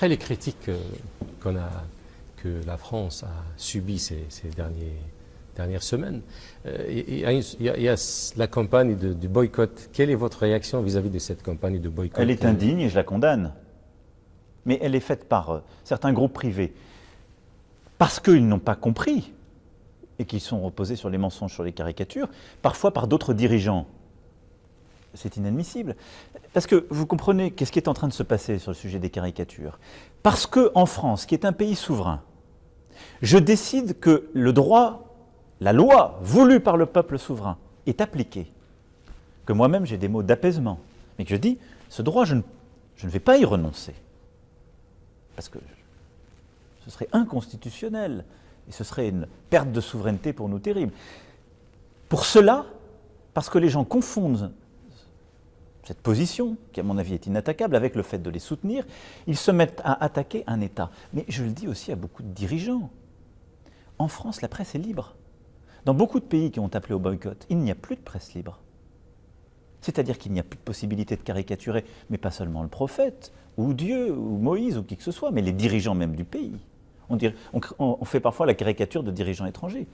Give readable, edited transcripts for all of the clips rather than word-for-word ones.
Après les critiques que la France a subies ces dernières semaines, il y a la campagne du boycott. Quelle est votre réaction vis-à-vis de cette campagne de boycott? Elle est indigne et je la condamne. Mais elle est faite par certains groupes privés. Parce qu'ils n'ont pas compris et qu'ils sont reposés sur les mensonges, sur les caricatures, parfois par d'autres dirigeants. C'est inadmissible. Parce que vous comprenez qu'est-ce qui est en train de se passer sur le sujet des caricatures. Parce qu'en France, qui est un pays souverain, je décide que le droit, la loi voulue par le peuple souverain est appliquée. Que moi-même j'ai des mots d'apaisement. Mais que je dis, ce droit, je ne vais pas y renoncer. Parce que ce serait inconstitutionnel. Et ce serait une perte de souveraineté pour nous terrible. Pour cela, parce que les gens confondent cette position, qui à mon avis est inattaquable, avec le fait de les soutenir, ils se mettent à attaquer un État. Mais je le dis aussi à beaucoup de dirigeants. En France, la presse est libre. Dans beaucoup de pays qui ont appelé au boycott, il n'y a plus de presse libre. C'est-à-dire qu'il n'y a plus de possibilité de caricaturer, mais pas seulement le prophète, ou Dieu, ou Moïse, ou qui que ce soit, mais les dirigeants même du pays. On fait parfois la caricature de dirigeants étrangers,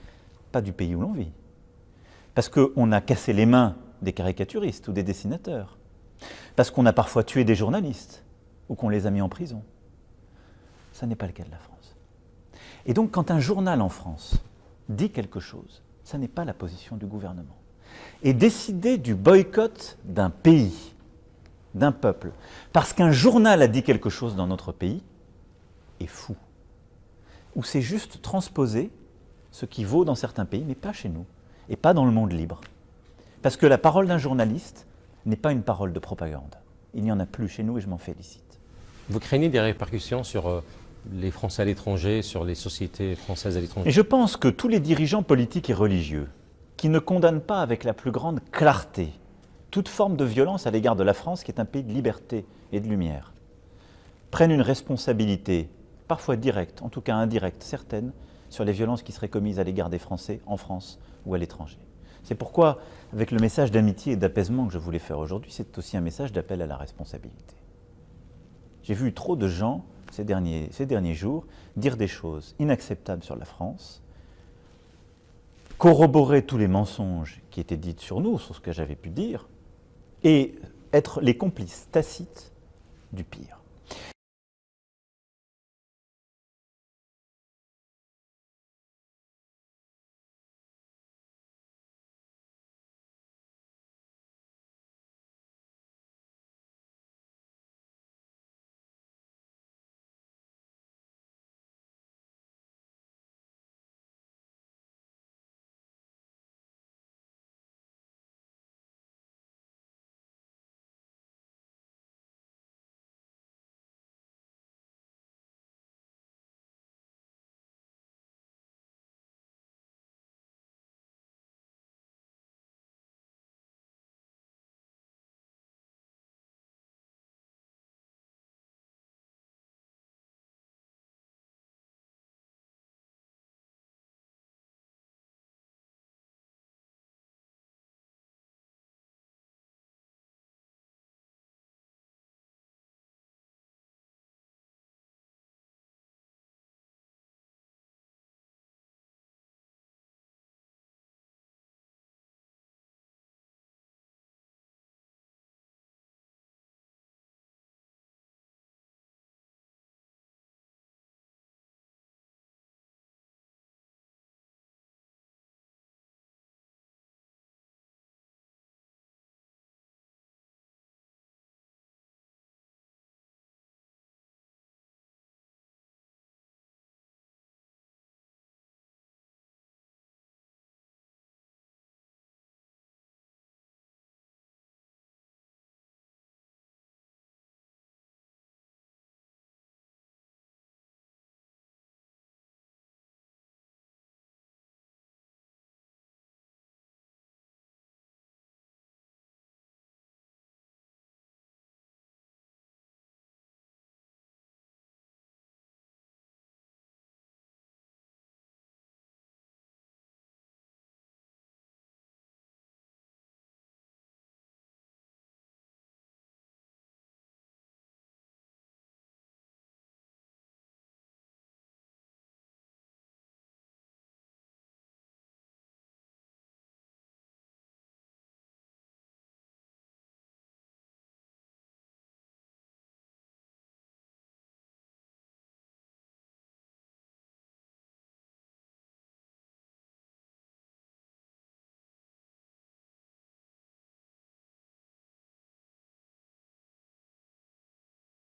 pas du pays où l'on vit. Parce qu'on a cassé les mains des caricaturistes ou des dessinateurs. Parce qu'on a parfois tué des journalistes, ou qu'on les a mis en prison. Ça n'est pas le cas de la France. Et donc quand un journal en France dit quelque chose, ça n'est pas la position du gouvernement. Et décider du boycott d'un pays, d'un peuple, parce qu'un journal a dit quelque chose dans notre pays, est fou. Ou c'est juste transposer ce qui vaut dans certains pays, mais pas chez nous, et pas dans le monde libre. Parce que la parole d'un journaliste n'est pas une parole de propagande. Il n'y en a plus chez nous et je m'en félicite. Vous craignez des répercussions sur les Français à l'étranger, sur les sociétés françaises à l'étranger? Et je pense que tous les dirigeants politiques et religieux qui ne condamnent pas avec la plus grande clarté toute forme de violence à l'égard de la France, qui est un pays de liberté et de lumière, prennent une responsabilité, parfois directe, en tout cas indirecte, certaine, sur les violences qui seraient commises à l'égard des Français en France ou à l'étranger. C'est pourquoi, avec le message d'amitié et d'apaisement que je voulais faire aujourd'hui, c'est aussi un message d'appel à la responsabilité. J'ai vu trop de gens, ces derniers jours, dire des choses inacceptables sur la France, corroborer tous les mensonges qui étaient dits sur nous, sur ce que j'avais pu dire, et être les complices tacites du pire.